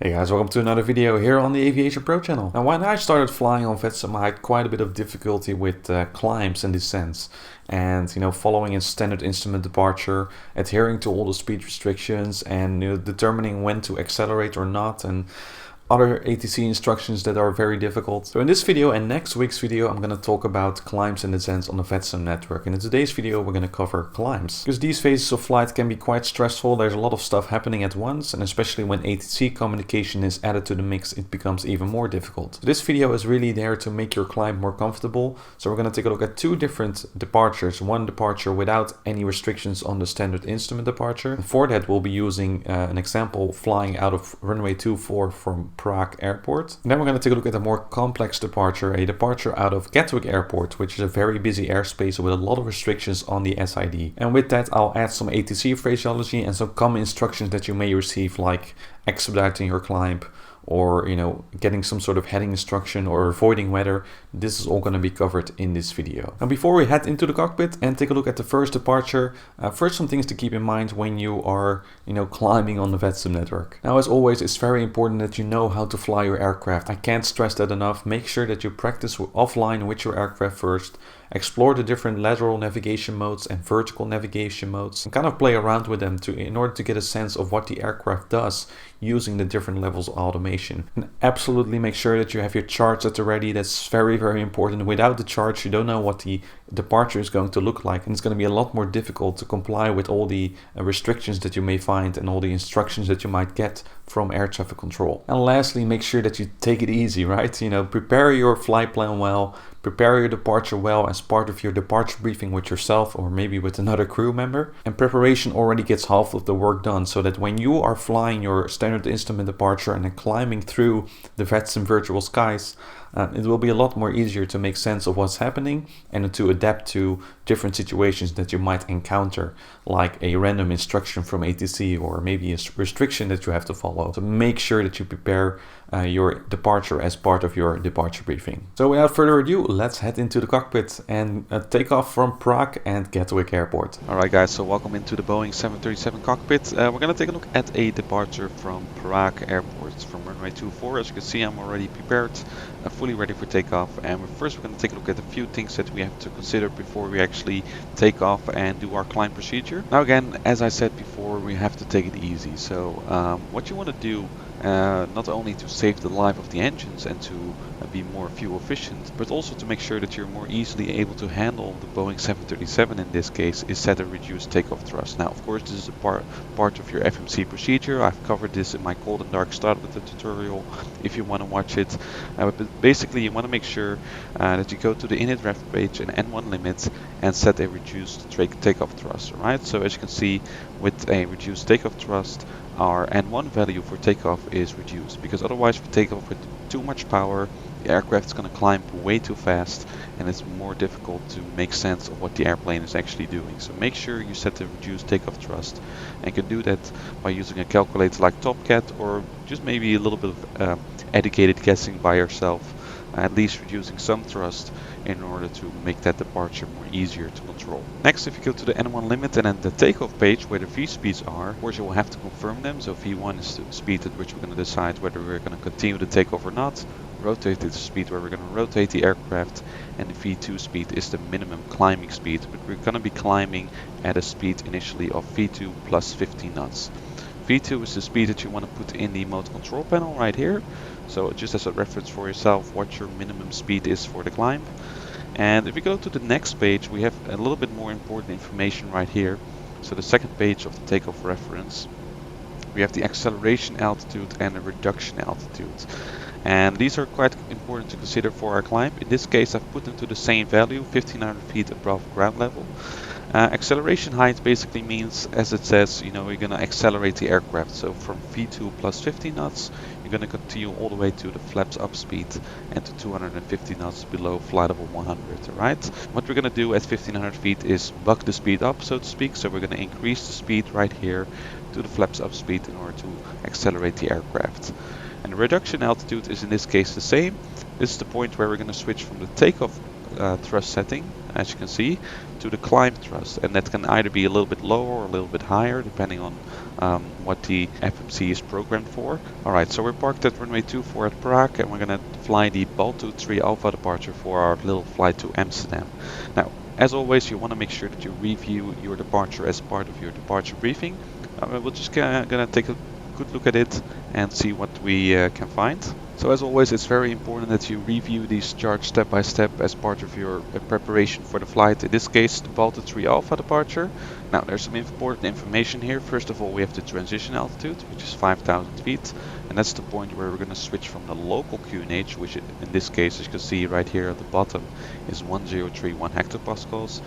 Hey guys, welcome to another video here on the AviationPro channel. Now when I started flying on VATSIM, I had quite a bit of difficulty with climbs and descents. And following a standard instrument departure, adhering to all the speed restrictions and determining when to accelerate or not, and other ATC instructions that are very difficult. So in this video and next week's video, I'm going to talk about climbs and descents on the VATSIM network. And in today's video, we're going to cover climbs. Because these phases of flight can be quite stressful. There's a lot of stuff happening at once, and especially when ATC communication is added to the mix, it becomes even more difficult. So this video is really there to make your climb more comfortable. So we're going to take a look at two different departures. One departure without any restrictions on the standard instrument departure. And for that, we'll be using an example flying out of runway 24 from Prague airport. And then we're going to take a look at a more complex departure, a departure out of Gatwick airport, which is a very busy airspace with a lot of restrictions on the SID. And with that, I'll add some ATC phraseology and some common instructions that you may receive, like expediting your climb, or getting some sort of heading instruction or avoiding weather. This is all going to be covered in this video. Now before we head into the cockpit and take a look at the first departure, first some things to keep in mind when you are climbing on the VATSIM network. Now as always, it's very important that you know how to fly your aircraft. I can't stress that enough. Make sure that you practice offline with your aircraft first. Explore the different lateral navigation modes and vertical navigation modes and kind of play around with them in order to get a sense of what the aircraft does using the different levels of automation. And absolutely make sure that you have your charts at the ready. That's very, very important. Without the charts, you don't know what the departure is going to look like, and it's going to be a lot more difficult to comply with all the restrictions that you may find and all the instructions that you might get from air traffic control. And lastly, make sure that you take it easy, right? Prepare your flight plan well, prepare your departure well as part of your departure briefing with yourself or maybe with another crew member. And preparation already gets half of the work done, so that when you are flying your standard instrument departure and then climbing through the VATSIM virtual skies, it will be a lot more easier to make sense of what's happening and to adapt to different situations that you might encounter, like a random instruction from ATC or maybe a restriction that you have to follow. So make sure that you prepare your departure as part of your departure briefing. So without further ado, let's head into the cockpit and take off from Prague and Gatwick airport. Alright guys, so welcome into the Boeing 737 cockpit. We're going to take a look at a departure from Prague airport from runway 24. As you can see, I'm already prepared, fully ready for takeoff, and first we're going to take a look at a few things that we have to consider before we actually take off and do our climb procedure. Now again, as I said before, we have to take it easy. So what you want to do, not only to save the life of the engines and to be more fuel efficient, but also to make sure that you're more easily able to handle the Boeing 737 in this case, is set a reduced takeoff thrust. Now of course this is a part of your FMC procedure. I've covered this in my cold and dark start with the tutorial if you want to watch it. But basically you want to make sure that you go to the init ref page and N1 limit and set a reduced takeoff thrust. Right? So as you can see, with a reduced takeoff thrust, our N1 value for takeoff is reduced, because otherwise if we take off with too much power, the aircraft is going to climb way too fast and it's more difficult to make sense of what the airplane is actually doing. So make sure you set the reduced takeoff thrust, and you can do that by using a calculator like TopCat, or just maybe a little bit of educated guessing by yourself, at least reducing some thrust in order to make that departure more easier to control. Next, if you go to the N1 limit and then the takeoff page where the V speeds are, of course you will have to confirm them. So V1 is the speed at which we're going to decide whether we're going to continue the takeoff or not. Rotate is the speed where we're going to rotate the aircraft, and the V2 speed is the minimum climbing speed, but we're going to be climbing at a speed initially of V2 plus 15 knots. V2 is the speed that you want to put in the mode control panel right here. So just as a reference for yourself, what your minimum speed is for the climb. And if we go to the next page, we have a little bit more important information right here. So the second page of the takeoff reference, we have the acceleration altitude and the reduction altitude. And these are quite important to consider for our climb. In this case, I've put them to the same value, 1500 feet above ground level. Acceleration height basically means, as it says, you're going to accelerate the aircraft. So from V2 plus 50 knots, you're going to continue all the way to the flaps up speed and to 250 knots below flight level 100. Right? What we're going to do at 1500 feet is buck the speed up, so to speak. So we're going to increase the speed right here to the flaps up speed in order to accelerate the aircraft. And the reduction altitude is in this case the same. This is the point where we're going to switch from the takeoff thrust setting, as you can see, to the climb thrust, and that can either be a little bit lower or a little bit higher depending on what the FMC is programmed for. Alright, so we're parked at runway 24 at Prague, and we're going to fly the Balto 3 Alpha departure for our little flight to Amsterdam. Now, as always, you want to make sure that you review your departure as part of your departure briefing. We're just gonna take a good look at it and see what we can find. So as always, it's very important that you review these charts step by step as part of your preparation for the flight. In this case, the Balto 3 Alpha departure. Now, there's some important information here. First of all, we have the transition altitude, which is 5,000 feet. And that's the point where we're going to switch from the local QNH, which in this case, as you can see right here at the bottom, is 1031 hectopascals,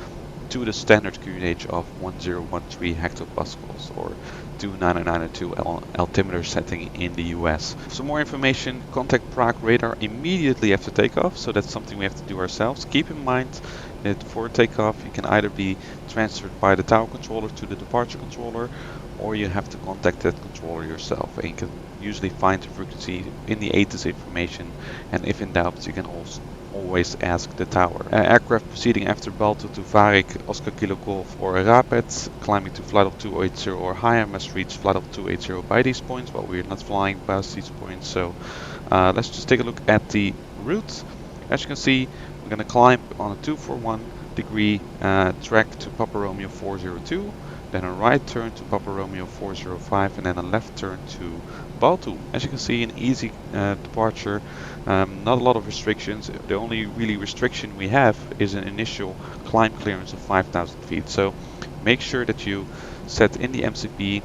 to the standard QNH of 1013 hectopascals, or 2992 altimeter setting in the US. For more information, contact Prague radar immediately after takeoff, so that's something we have to do ourselves. Keep in mind that for takeoff you can either be transferred by the tower controller to the departure controller, or you have to contact that controller yourself, and you can usually find the frequency in the ATC information, and if in doubt you can also always ask the tower. Aircraft proceeding after Balto to Garrick, Oscar Kilo Golf or Rapid, climbing to flight level 280 or higher must reach flight level 280 by these points, but we're not flying past these points. So let's just take a look at the route. As you can see, we're going to climb on a 241 degree track to Papa Romeo 402, then a right turn to Papa Romeo 405, and then a left turn to Balto. As you can see, an easy departure, not a lot of restrictions. The only really restriction we have is an initial climb clearance of 5,000 feet. So make sure that you set in the MCP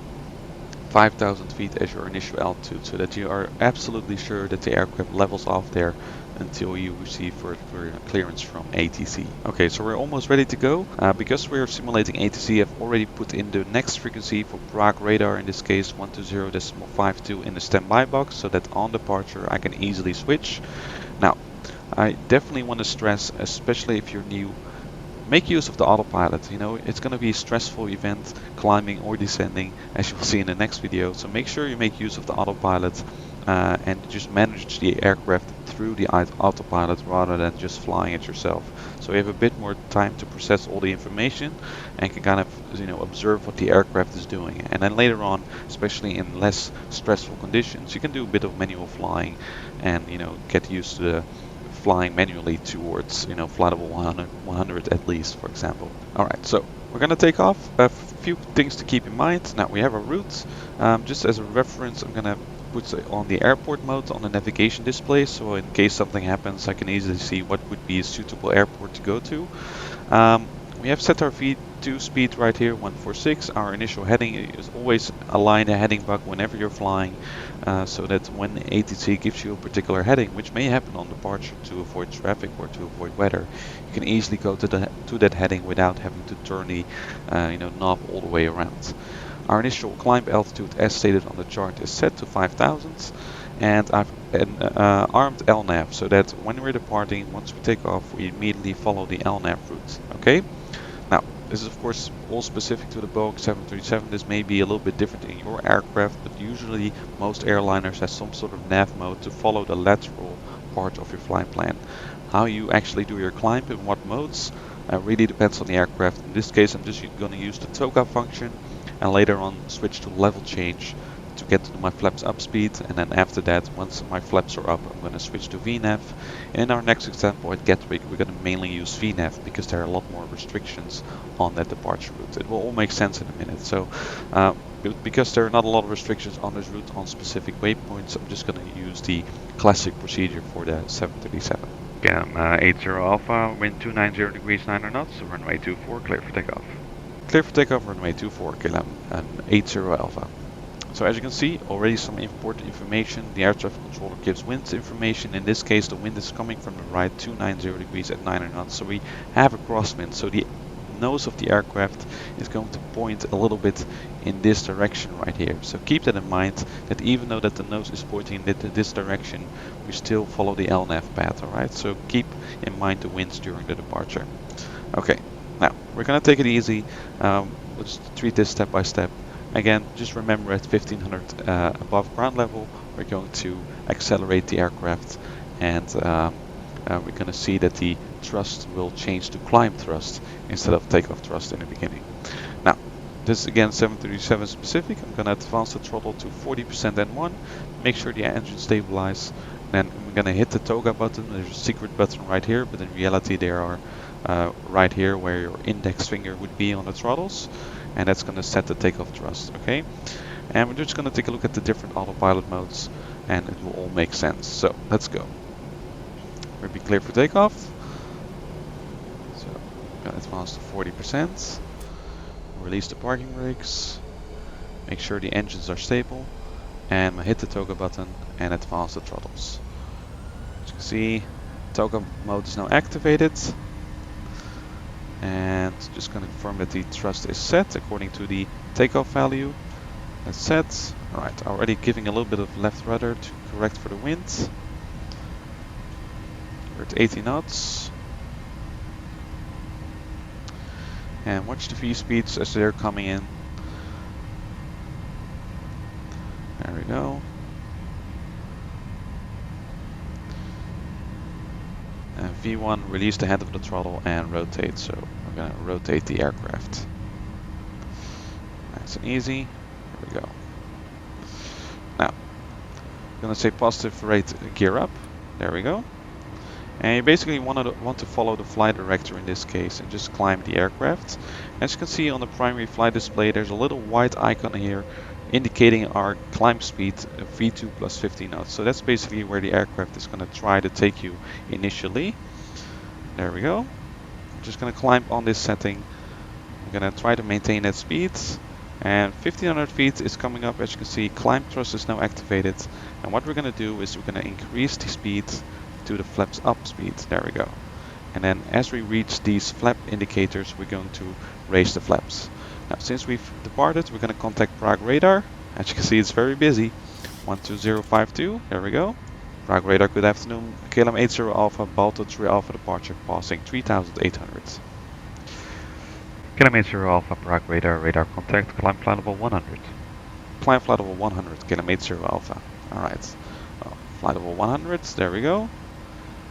5,000 feet as your initial altitude, so that you are absolutely sure that the aircraft levels off there until you receive further clearance from ATC. Okay, so we're almost ready to go. Because we're simulating ATC, I've already put in the next frequency for Prague radar, in this case 120.52 in the standby box, so that on departure I can easily switch. Now, I definitely want to stress, especially if you're new, make use of the autopilot. You know, it's going to be a stressful event climbing or descending, as you'll see in the next video, so make sure you make use of the autopilot and just manage the aircraft through the autopilot rather than just flying it yourself. So you have a bit more time to process all the information and can kind of, you know, observe what the aircraft is doing. And then later on, especially in less stressful conditions, you can do a bit of manual flying and, you know, get used to the flying manually towards, you know, flight level 100 at least, for example. Alright, so we're going to take off. A few things to keep in mind. Now, we have a route. Just as a reference, I'm going to put on the airport mode on the navigation display, so in case something happens I can easily see what would be a suitable airport to go to. We have set our V2 speed right here, 146. Our initial heading is always align the heading bug whenever you're flying, so that when ATC gives you a particular heading, which may happen on departure to avoid traffic or to avoid weather, you can easily go to that heading without having to turn the knob all the way around. Our initial climb altitude, as stated on the chart, is set to 5,000, and I've an armed LNAV, so that when we're departing, once we take off, we immediately follow the LNAV route. Okay? Now, this is of course all specific to the Boeing 737. This may be a little bit different in your aircraft, but usually most airliners have some sort of nav mode to follow the lateral part of your flight plan. How you actually do your climb in what modes really depends on the aircraft. In this case, I'm just going to use the Takeoff function, and later on switch to level change to get to my flaps up speed, and then after that, once my flaps are up, I'm going to switch to VNAV. In our next example at Gatwick, we're going to mainly use VNAV because there are a lot more restrictions on that departure route. It will all make sense in a minute. So because there are not a lot of restrictions on this route on specific waypoints, I'm just going to use the classic procedure for the 737. Again, 80 Alpha, wind 290 degrees 9 knots, runway 24, clear for takeoff. Clear for takeoff, runway 24, KLM, and 80 Alpha. So as you can see, already some important information. The air traffic controller gives wind information. In this case, the wind is coming from the right, 290 degrees at 9 knots. So we have a crosswind. So the nose of the aircraft is going to point a little bit in this direction right here. So keep that in mind, that even though that the nose is pointing in this direction, we still follow the LNAV path, alright? So keep in mind the winds during the departure. Okay, now we're going to take it easy. Let's treat this step by step. Again, just remember at 1500 above ground level, we're going to accelerate the aircraft and we're going to see that the thrust will change to climb thrust instead of takeoff thrust in the beginning. Now, this is again 737 specific. I'm going to advance the throttle to 40% N1, make sure the engine stabilize, then I'm going to hit the toga button. There's a secret button right here, but in reality they are right here where your index finger would be on the throttles, and that's going to set the takeoff thrust, okay? And we're just going to take a look at the different autopilot modes, and it will all make sense. So let's go. We'll be clear for takeoff. So I'm going to advance to 40%. Release the parking brakes. Make sure the engines are stable. And hit the toga button and advance the throttles. As you can see, toga mode is now activated. And just going to confirm that the thrust is set according to the takeoff value. That's set. Alright, already giving a little bit of left rudder to correct for the wind. We're at 80 knots. And watch the V speeds as they're coming in. There we go. And V1, release the head of the throttle and rotate. So we're going to rotate the aircraft. Nice and easy. There we go. Now, I'm going to say positive rate gear up. There we go. And you basically want to follow the flight director in this case and just climb the aircraft. As you can see on the primary flight display, there's a little white icon here indicating our climb speed V2 plus 50 knots. So that's basically where the aircraft is going to try to take you initially. There we go. I'm just going to climb on this setting. I'm going to try to maintain that speed. And 1500 feet is coming up. As you can see, climb thrust is now activated. And what we're going to do is we're going to increase the speed to the flaps up speed. There we go. And then as we reach these flap indicators, we're going to raise the flaps. Now, since we've departed, we're going to contact Prague radar. As you can see, it's very busy. 12052. There we go. Prague radar, good afternoon. KLM 80 Alpha, Balto 3 Alpha departure, passing 3800. KLM 80 Alpha, Prague radar, radar contact, climb flight level 100. Climb flight level 100, KLM 80 Alpha. Alright. Flight level 100, there we go.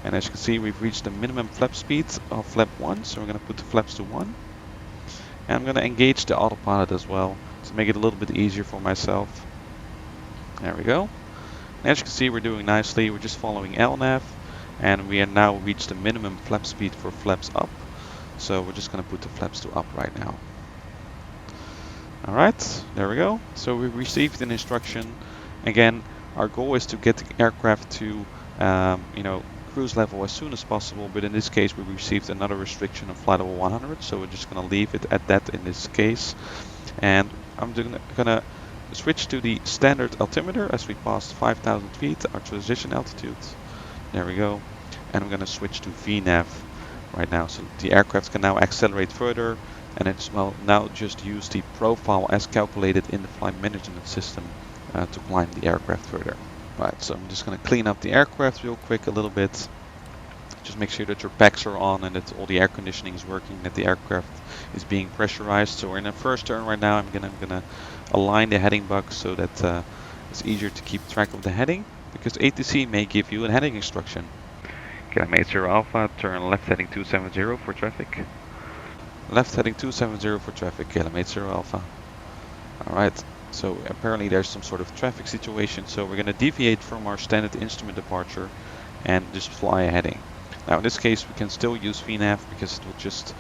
And as you can see, we've reached the minimum flap speed of flap 1, so we're going to put the flaps to 1. And I'm going to engage the autopilot as well to make it a little bit easier for myself. There we go. And as you can see, we're doing nicely. We're just following LNAV, and we are now reached the minimum flap speed for flaps up. So we're just going to put the flaps to up right now. Alright, there we go. So we received an instruction. Again, our goal is to get the aircraft to, cruise level as soon as possible, but in this case we received another restriction of flight level 100, so we're just going to leave it at that in this case. And I'm gonna switch to the standard altimeter as we passed 5,000 feet, our transition altitude. There we go. And I'm gonna switch to VNAV right now, so the aircraft can now accelerate further, and it's now just use the profile as calculated in the flight management system to climb the aircraft further. Right, so I'm just going to clean up the aircraft real quick a little bit. Just make sure that your packs are on and that all the air conditioning is working, that the aircraft is being pressurized. So we're in the first turn right now. I'm gonna align the heading box so that it's easier to keep track of the heading, because ATC may give you a heading instruction. KLM 80 Alpha, turn left heading 270 for traffic. Left heading 270 for traffic, KLM 80 Alpha. Alright, so apparently there's some sort of traffic situation, so we're going to deviate from our standard instrument departure and just fly a heading. Now in this case we can still use VNAV because it will just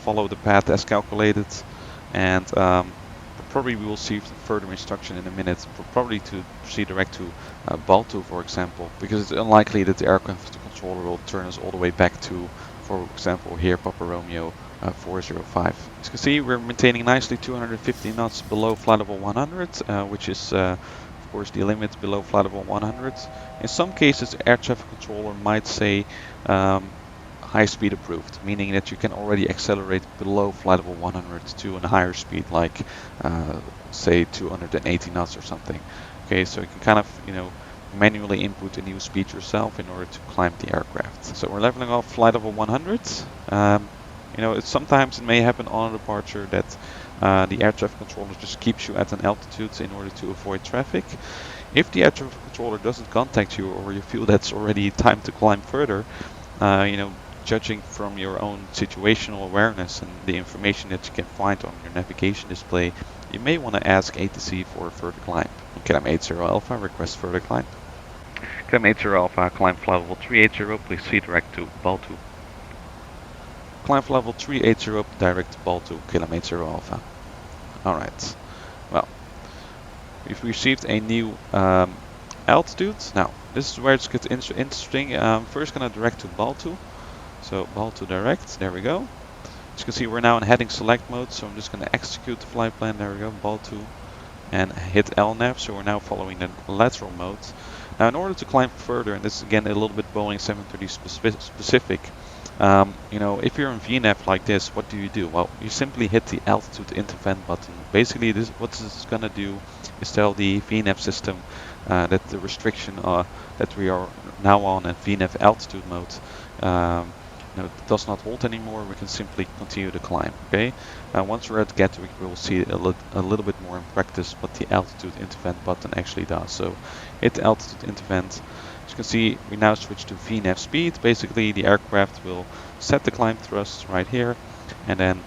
follow the path as calculated, and probably we will see further instruction in a minute, probably to proceed direct to Balto, for example, because it's unlikely that the aircraft controller will turn us all the way back to, for example, here Papa Romeo 405. As you can see, we're maintaining nicely 250 knots below flight level 100, which is of course the limit below flight level 100. In some cases, air traffic controller might say high speed approved, meaning that you can already accelerate below flight level 100 to a higher speed, like say 280 knots or something. Okay, so you can kind of manually input a new speed yourself in order to climb the aircraft. So we're leveling off flight level 100. Sometimes it may happen on a departure that the air traffic controller just keeps you at an altitude in order to avoid traffic. If the air traffic controller doesn't contact you, or you feel that's already time to climb further, you know, judging from your own situational awareness and the information that you can find on your navigation display, you may want to ask ATC for a further climb. KLM 80 Alpha, request further climb. KLM 80 Alpha, climb flight level 380, please see direct to Baltu. Climb level 380, direct Baltu, KLM 80 Alpha. Alright, well, we've received a new altitude. Now, this is where it gets interesting. First gonna direct to Baltu. So Baltu direct, there we go. As you can see, we're now in heading select mode, so I'm just gonna execute the flight plan, there we go, Baltu, and hit LNAV, so we're now following the lateral mode. Now, in order to climb further, and this is again a little bit Boeing 730 specific, you know, if you're in VNAV like this, what do? Well, you simply hit the altitude intervent button. Basically, what this is gonna do is tell the VNAV system that the restriction that we are now on at VNAV altitude mode you know, does not hold anymore. We can simply continue to climb. Okay. Once we're at Gatwick, we will see a little bit more in practice what the altitude intervent button actually does. So, hit altitude intervent. As you can see, we now switch to VNAV speed. Basically, the aircraft will set the climb thrust right here, and then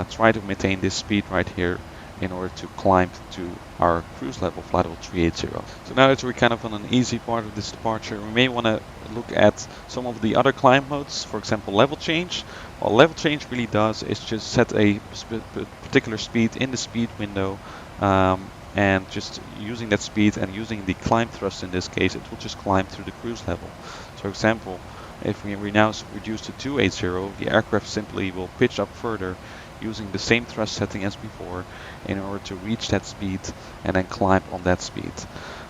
try to maintain this speed right here in order to climb to our cruise level, flight level 380. So now that we're kind of on an easy part of this departure, we may want to look at some of the other climb modes, for example level change. What level change really does is just set a particular speed in the speed window, and just using that speed and using the climb thrust in this case, it will just climb through the cruise level. So for example, if we now reduce to 280, the aircraft simply will pitch up further using the same thrust setting as before in order to reach that speed and then climb on that speed.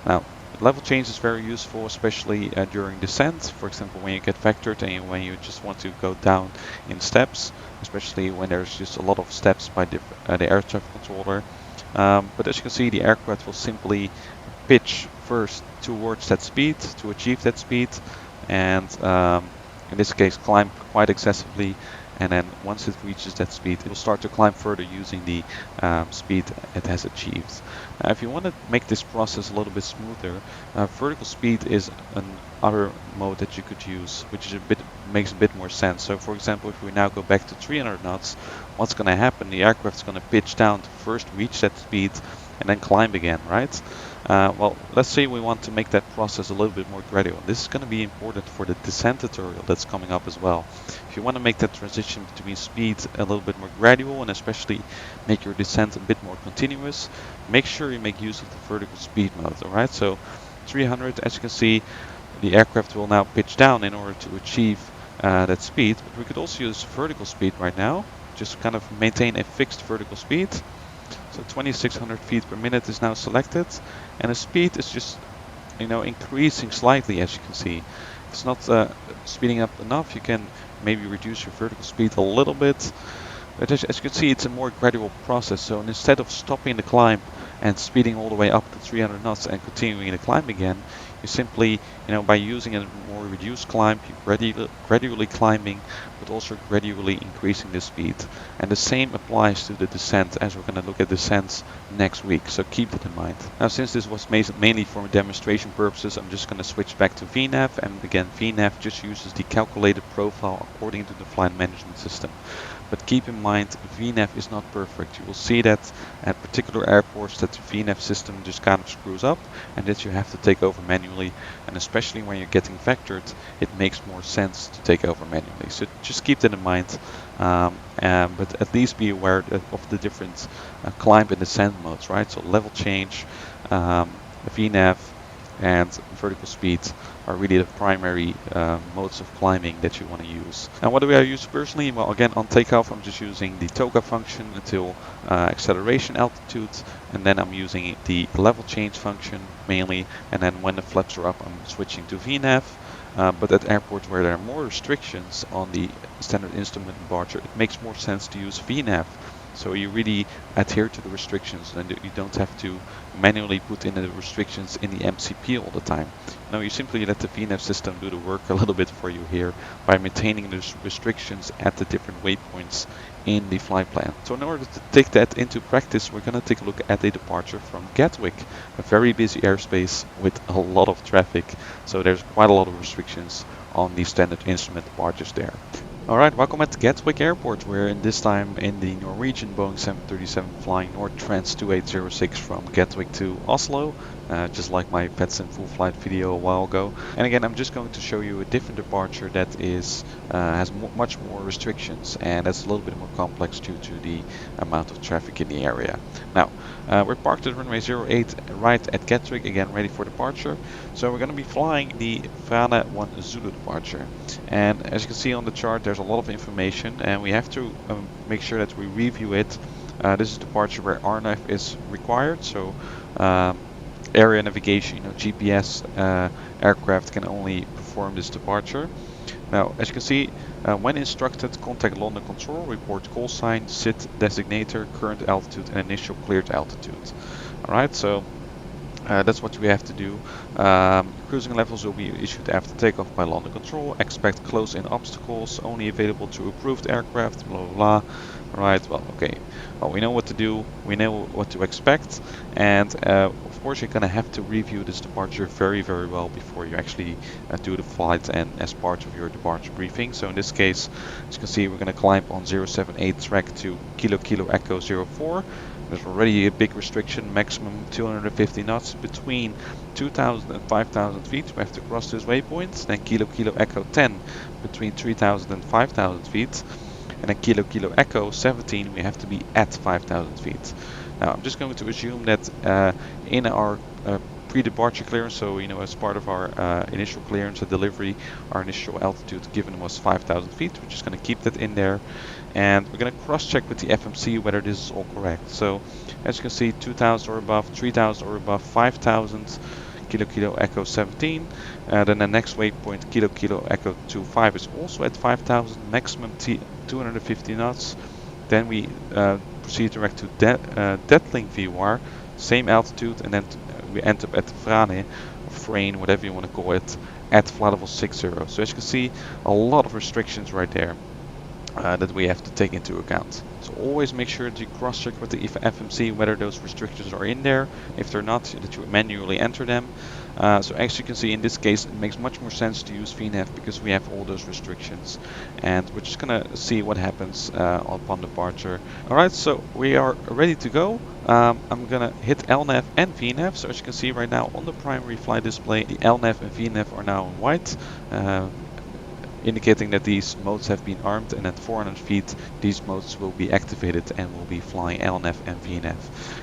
Now, level change is very useful, especially during descent. For example, when you get vectored and when you just want to go down in steps, especially when there's just a lot of steps by the air traffic controller. But as you can see, the aircraft will simply pitch first towards that speed to achieve that speed, and in this case climb quite excessively, and then once it reaches that speed, it will start to climb further using the speed it has achieved. If you want to make this process a little bit smoother, vertical speed is another mode that you could use, which is makes a bit more sense. So for example, if we now go back to 300 knots, what's going to happen? The aircraft is going to pitch down to first reach that speed and then climb again, right? Well, let's say we want to make that process a little bit more gradual. This is going to be important for the descent tutorial that's coming up as well. If you want to make that transition between speeds a little bit more gradual and especially make your descent a bit more continuous, make sure you make use of the vertical speed mode, alright? So 300, as you can see, the aircraft will now pitch down in order to achieve that speed, but we could also use vertical speed right now, just kind of maintain a fixed vertical speed. So 2600 feet per minute is now selected, and the speed is just, you know, increasing slightly, as you can see. If it's not speeding up enough, you can maybe reduce your vertical speed a little bit. But as you can see, it's a more gradual process. So instead of stopping the climb and speeding all the way up to 300 knots and continuing the climb again, you simply, you know, by using a more reduced climb, you're gradually climbing, but also gradually increasing the speed. And the same applies to the descent, as we're going to look at descents next week, so keep that in mind. Now, since this was mainly for demonstration purposes, I'm just going to switch back to VNAV, and again, VNAV just uses the calculated profile according to the flight management system. But keep in mind, VNAV is not perfect. You will see that at particular airports that the VNAV system just kind of screws up and that you have to take over manually. And especially when you're getting vectored, it makes more sense to take over manually. So just keep that in mind. But at least be aware of the different climb and descent modes, right? So level change, VNAV, and vertical speed are really the primary modes of climbing that you want to use. And what do I use personally? Well, again, on takeoff, I'm just using the toga function until acceleration altitude, and then I'm using the level change function mainly, and then when the flaps are up, I'm switching to VNAV. But at airports where there are more restrictions on the standard instrument departure, it makes more sense to use VNAV. So you really adhere to the restrictions, and you don't have to manually put in the restrictions in the MCP all the time. No, you simply let the VNAV system do the work a little bit for you here by maintaining the restrictions at the different waypoints in the flight plan. So in order to take that into practice, we're going to take a look at a departure from Gatwick, a very busy airspace with a lot of traffic. So there's quite a lot of restrictions on the standard instrument departures there. Alright, welcome at Gatwick Airport. We're in this time in the Norwegian Boeing 737 flying North Trans 2806 from Gatwick to Oslo, just like my VATSIM Full Flight video a while ago. And again, I'm just going to show you a different departure that is has much more restrictions, and that's a little bit more complex due to the amount of traffic in the area. Now, we're parked at runway 08 right at Gatwick, again ready for departure. So we're going to be flying the Vrana 1 Zulu departure. And as you can see on the chart, there's a lot of information, and we have to make sure that we review it. This is departure where RNAV is required, so area navigation, GPS aircraft can only perform this departure. Now, as you can see, when instructed, contact London Control, report call sign, SIT designator, current altitude, and initial cleared altitude. Alright, so that's what we have to do. Cruising levels will be issued after takeoff by London Control. Expect close-in obstacles, only available to approved aircraft, blah blah blah. Alright, well, okay. Well, we know what to do, we know what to expect, and of course you're going to have to review this departure very well before you actually do the flight and as part of your departure briefing. So in this case, as you can see, we're going to climb on 078 track to Kilo Kilo Echo 04. There's already a big restriction, maximum 250 knots between 2,000 and 5,000 feet. We have to cross this waypoint. Then Kilo Kilo Echo 10 between 3,000 and 5,000 feet. And then Kilo Kilo Echo 17, we have to be at 5,000 feet. Now I'm just going to assume that in our pre-departure clearance, so as part of our initial clearance and delivery, our initial altitude given was 5,000 feet. We're just going to keep that in there. And we're going to cross-check with the FMC whether this is all correct. So, as you can see, 2,000 or above, 3,000 or above, 5,000, Kilo Kilo Echo 17. Then the next waypoint, Kilo Kilo Echo 25, is also at 5,000, maximum 250 knots. Then we proceed direct to Detling VOR, same altitude, and then we end up at Vrane, or Frane, whatever you want to call it, at flight level 60. So as you can see, a lot of restrictions right there. That we have to take into account. So always make sure to cross-check with the FMC whether those restrictions are in there. If they're not, that you manually enter them. So as you can see, in this case, it makes much more sense to use VNAV because we have all those restrictions. And we're just gonna see what happens upon departure. Alright, so we are ready to go. I'm gonna hit LNAV and VNAV. So as you can see right now on the primary flight display, the LNAV and VNAV are now in white. Indicating that these modes have been armed, and at 400 feet these modes will be activated and will be flying LNAV and VNAV.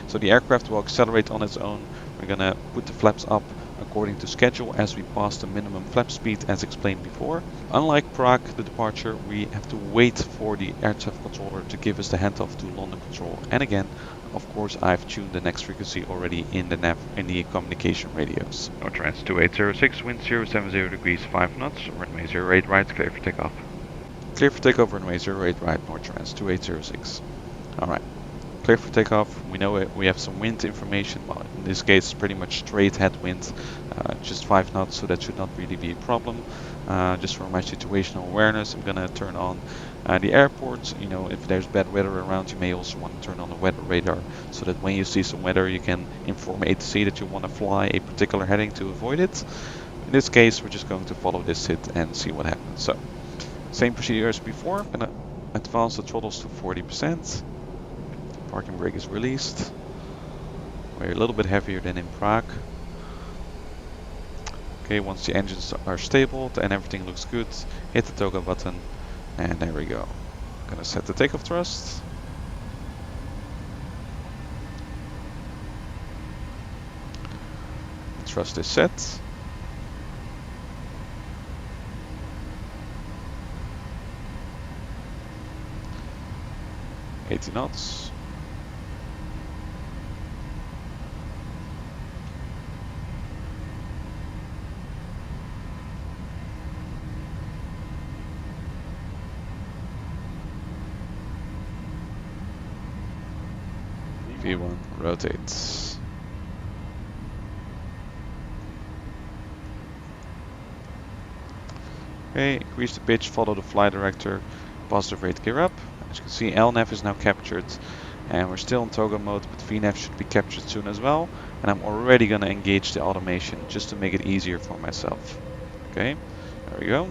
So the aircraft will accelerate on its own. We're gonna put the flaps up according to schedule as we pass the minimum flap speed as explained before. Unlike Prague, the departure, we have to wait for the air traffic controller to give us the handoff to London Control. And again, of course, I've tuned the next frequency already in the communication radios. North Trans 2806, wind 070 degrees 5 knots, runway 08 right, clear for takeoff. Clear for takeoff, runway 08 right, North Trans 2806. Alright, clear for takeoff. We know we have some wind information. Well, in this case, it's pretty much straight headwind, just 5 knots, so that should not really be a problem. Just for my situational awareness, I'm gonna turn on the airport. If there's bad weather around, you may also want to turn on the weather radar, so that when you see some weather, you can inform ATC that you want to fly a particular heading to avoid it. In this case, we're just going to follow this SIT and see what happens. So, same procedure as before. I'm gonna advance the throttles to 40%. Parking brake is released. We're a little bit heavier than in Prague. Okay, once the engines are stable and everything looks good, hit the toggle button, and there we go. I'm gonna set the takeoff thrust. The thrust is set. $80 knots. V1 rotates. Okay, increase the pitch, follow the flight director, positive rate gear up, As you can see, LNAV is now captured, and we're still in toggle mode, but VNAV should be captured soon as well. And I'm already going to engage the automation just to make it easier for myself. Okay, there we go.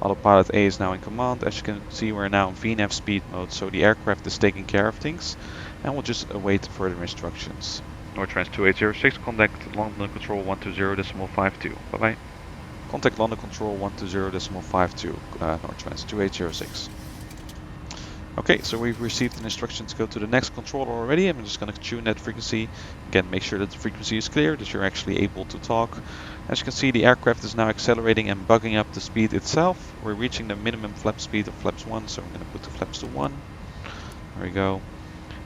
Autopilot A is now in command. As you can see, we're now in VNAV speed mode, so the aircraft is taking care of things, and we'll just await further instructions. Nortrans 2806, contact London Control 120.52. Bye bye. Contact London Control 120.52, Nortrans 2806. Okay, so we've received an instruction to go to the next controller already. I'm just going to tune that frequency. Again, make sure that the frequency is clear, that you're actually able to talk. As you can see, the aircraft is now accelerating and bugging up the speed itself. We're reaching the minimum flap speed of flaps 1, so I'm going to put the flaps to 1. There we go.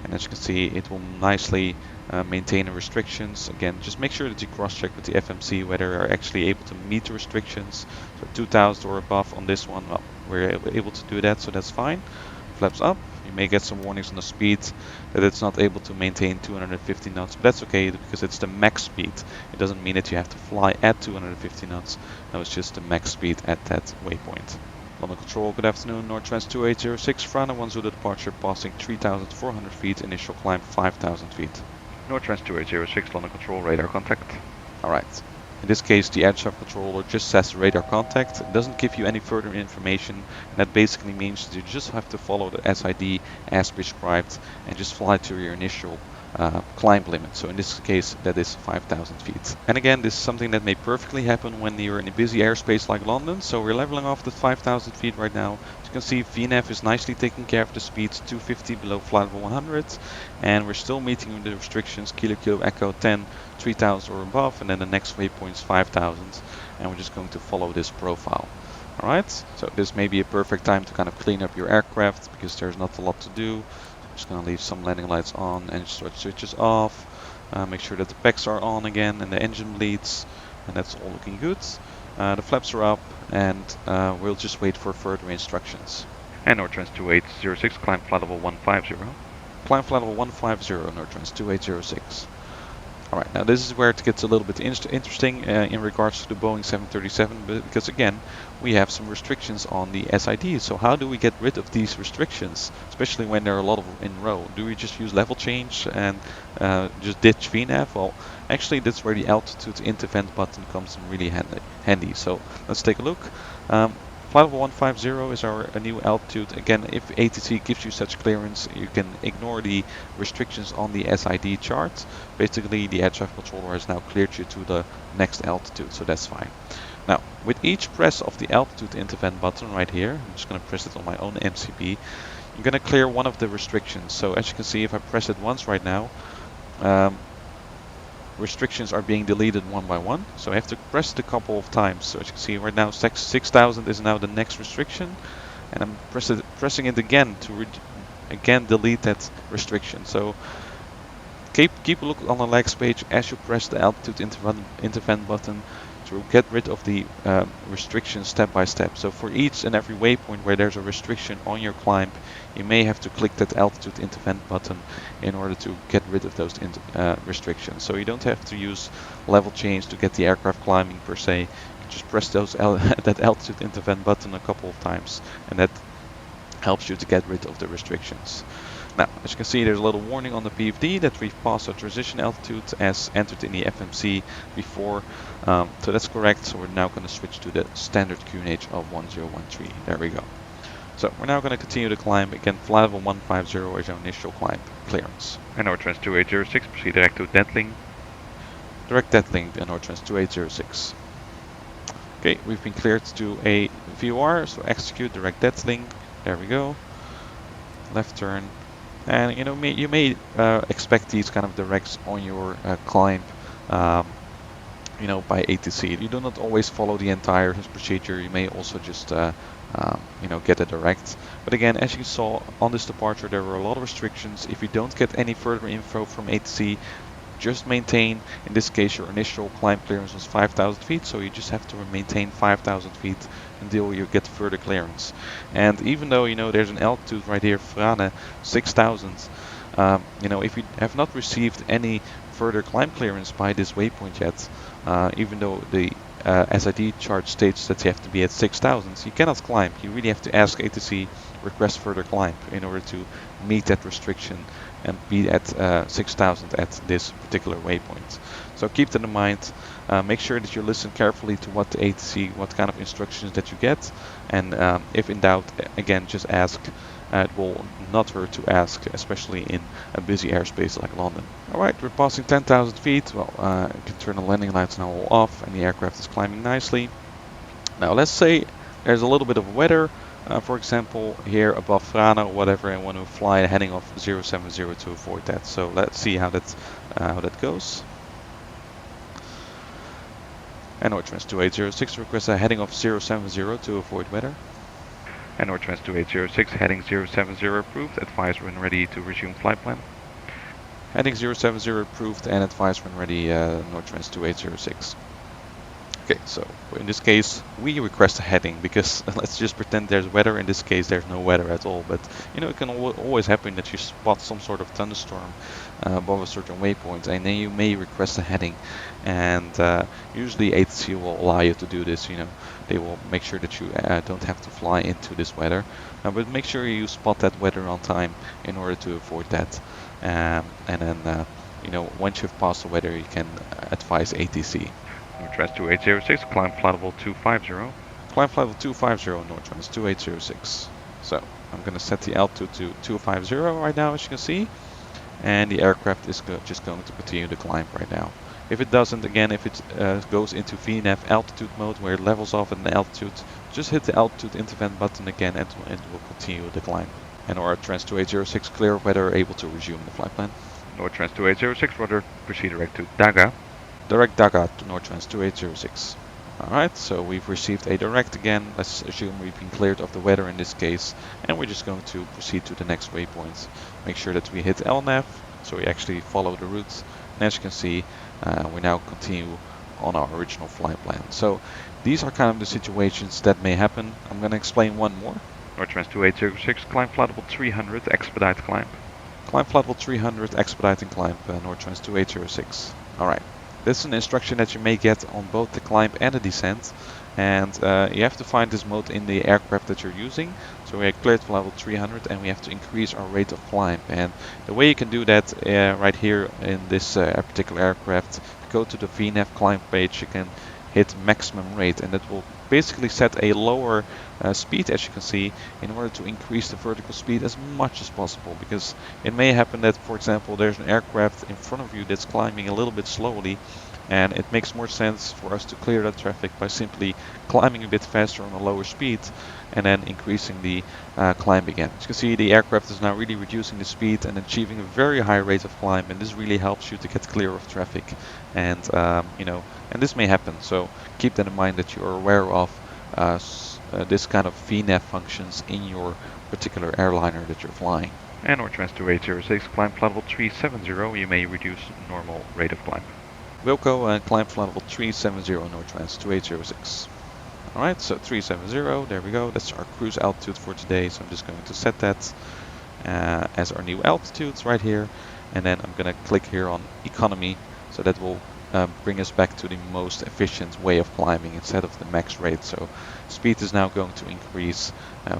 And as you can see, it will nicely maintain the restrictions. Again, just make sure that you cross-check with the FMC whether you're actually able to meet the restrictions. So 2000 or above on this one, well, we're able to do that, so that's fine. Flaps up, you may get some warnings on the speed that it's not able to maintain 250 knots, but that's okay because it's the max speed. It doesn't mean that you have to fly at 250 knots. No, it's just the max speed at that waypoint. London Control, good afternoon, Nortrans 2806, Frana 1 Zulu departure, passing 3,400 feet, initial climb 5,000 feet. Nortrans 2806, London Control, radar contact. Alright. In this case, the air traffic controller just says radar contact. It doesn't give you any further information. And that basically means that you just have to follow the SID as prescribed and just fly to your initial climb limit. So in this case, that is 5,000 feet. And again, this is something that may perfectly happen when you're in a busy airspace like London. So we're leveling off the 5,000 feet right now. As you can see, VNAV is nicely taking care of the speeds, 250 below flight level 100. And we're still meeting the restrictions, Kilo Kilo Echo 10, 3,000 or above. And then the next waypoint is 5,000. And we're just going to follow this profile. Alright, so this may be a perfect time to kind of clean up your aircraft because there's not a lot to do. Just going to leave some landing lights on and start switches off. Make sure that the packs are on again and the engine bleeds, and that's all looking good. The flaps are up, and we'll just wait for further instructions. And Nortrans 2806, climb flight level 150. Climb flight level 150, Nortrans 2806. Alright, now this is where it gets a little bit interesting in regards to the Boeing 737, because again, we have some restrictions on the SID. So how do we get rid of these restrictions, especially when there are a lot of in row? Do we just use level change and just ditch VNAV? Well, actually that's where the altitude intervent button comes in really handy. So let's take a look. Flight level 150 is our new altitude. Again, if ATC gives you such clearance, you can ignore the restrictions on the SID chart. Basically, the air traffic controller has now cleared you to the next altitude, so that's fine. Now, with each press of the altitude intervent button right here, I'm just going to press it on my own MCP, you're going to clear one of the restrictions. So as you can see, if I press it once right now, restrictions are being deleted one by one, so I have to press it a couple of times. So as you can see right now, 6,000 is now the next restriction, and I'm pressing it again to again delete that restriction. So keep a look on the legs page as you press the altitude intervent button to get rid of the restrictions step by step. So for each and every waypoint where there's a restriction on your climb, you may have to click that altitude intervent button in order to get rid of those restrictions. So you don't have to use level change to get the aircraft climbing per se. You just press that altitude intervent button a couple of times, and that helps you to get rid of the restrictions. Now, as you can see, there's a little warning on the PFD that we've passed our transition altitude as entered in the FMC before. So that's correct. So we're now going to switch to the standard QNH of 1013. There we go. So we're now going to continue to climb. Again, flight level 150 is our initial climb clearance. And Nortrans 2806, proceed direct to deadling. Direct deadling, Nortrans 2806. Okay, we've been cleared to a VOR, so execute direct deadling. There we go. Left turn. And you may expect these kind of directs on your climb, by ATC. You do not always follow the entire procedure. You may also just, get a direct. But again, as you saw on this departure, there were a lot of restrictions. If you don't get any further info from ATC, just maintain. In this case, your initial climb clearance was 5,000 feet, so you just have to maintain 5,000 feet until you get further clearance. And even though there's an altitude right here, Frane 6,000, if you have not received any further climb clearance by this waypoint yet, even though the SID chart states that you have to be at 6,000, so you cannot climb. You really have to ask ATC request further climb in order to meet that restriction and be at 6,000 at this particular waypoint. So keep that in mind. Make sure that you listen carefully to what the ATC, what kind of instructions that you get, and if in doubt, again, just ask. It will not hurt to ask, especially in a busy airspace like London. Alright, we're passing 10,000 feet. Well, you can turn the landing lights now all off and the aircraft is climbing nicely. Now let's say there's a little bit of weather, for example here above Frana or whatever, and want to fly a heading of 070 to avoid that. So let's see how that goes. And Nortrans 2806 requests a heading of 070 to avoid weather. And Nortrans 2806 heading 070 approved, advise when ready to resume flight plan. Heading 070 approved and advise when ready, Nortrans 2806. Okay, so in this case we request a heading because let's just pretend there's weather. In this case there's no weather at all, but you know, it can always happen that you spot some sort of thunderstorm above a certain waypoint, and then you may request a heading, and usually ATC will allow you to do this. You know, they will make sure that you don't have to fly into this weather, but make sure you spot that weather on time in order to avoid that, and then you know, once you've passed the weather you can advise ATC. Nortrans 2806, climb flight level 250. Climb flight level 250, Nortrans 2806. So I'm going to set the altitude to 250 right now, as you can see, and the aircraft is just going to continue to climb right now. If it doesn't, again, if it goes into VNAV altitude mode where it levels off at an altitude, just hit the altitude intervent button again and it will continue the climb. And Nortrans 2806 clear weather, able to resume the flight plan. Nortrans 2806, rudder, proceed direct to Daga. Direct Daga to Nortrans 2806. Alright, so we've received a direct again. Let's assume we've been cleared of the weather in this case, and we're just going to proceed to the next waypoint. Make sure that we hit LNAV, so we actually follow the route. And as you can see, we now continue on our original flight plan. So these are kind of the situations that may happen. I'm going to explain one more. Nortrans 2806, climb flight level 300, expedite climb. Climb flight level 300, expediting climb, Nortrans 2806. Alright. This is an instruction that you may get on both the climb and the descent, and you have to find this mode in the aircraft that you're using. So we are cleared for level 300 and we have to increase our rate of climb, and the way you can do that right here in this particular aircraft, go to the VNAV climb page, you can hit maximum rate, and that will basically set a lower speed, as you can see, in order to increase the vertical speed as much as possible, because it may happen that, for example, there's an aircraft in front of you that's climbing a little bit slowly, and it makes more sense for us to clear that traffic by simply climbing a bit faster on a lower speed and then increasing the climb again. As you can see, the aircraft is now really reducing the speed and achieving a very high rate of climb, and this really helps you to get clear of traffic, and you know, and this may happen, so keep that in mind that you are aware of this kind of VNAV functions in your particular airliner that you're flying. And Nortrans 2806, climb flight level 370, you may reduce normal rate of climb. Wilco and climb flight level 370, Nortrans 2806. Alright, so 370, there we go, that's our cruise altitude for today, so I'm just going to set that as our new altitudes right here, and then I'm going to click here on economy, so that will bring us back to the most efficient way of climbing instead of the max rate. So speed is now going to increase,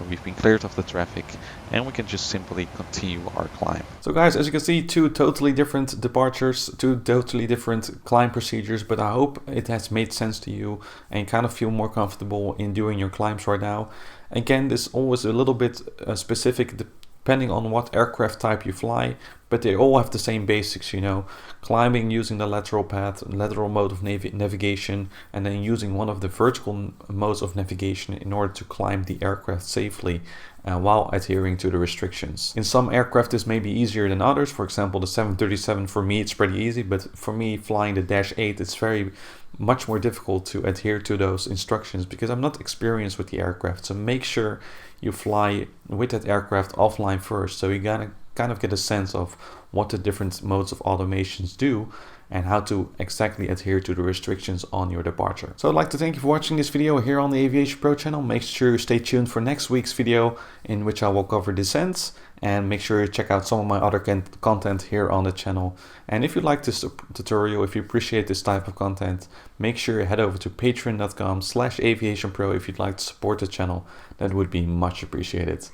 we've been cleared of the traffic, and we can just simply continue our climb. So guys, as you can see, two totally different departures, two totally different climb procedures, but I hope it has made sense to you and kind of feel more comfortable in doing your climbs right now. Again, this is always a little bit specific depending on what aircraft type you fly, but they all have the same basics, you know, climbing using the lateral path, lateral mode of navigation, and then using one of the vertical modes of navigation in order to climb the aircraft safely while adhering to the restrictions. In some aircraft this may be easier than others. For example, the 737, for me it's pretty easy, but for me flying the Dash 8 it's very much more difficult to adhere to those instructions because I'm not experienced with the aircraft. So make sure you fly with that aircraft offline first, so you gotta kind of get a sense of what the different modes of automations do and how to exactly adhere to the restrictions on your departure. So I'd like to thank you for watching this video here on the Aviation Pro channel. Make sure you stay tuned for next week's video in which I will cover descents, and make sure you check out some of my other content here on the channel. And if you like this tutorial, if you appreciate this type of content, make sure you head over to patreon.com/aviationpro if you'd like to support the channel. That would be much appreciated.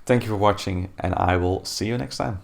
Thank you for watching, and I will see you next time.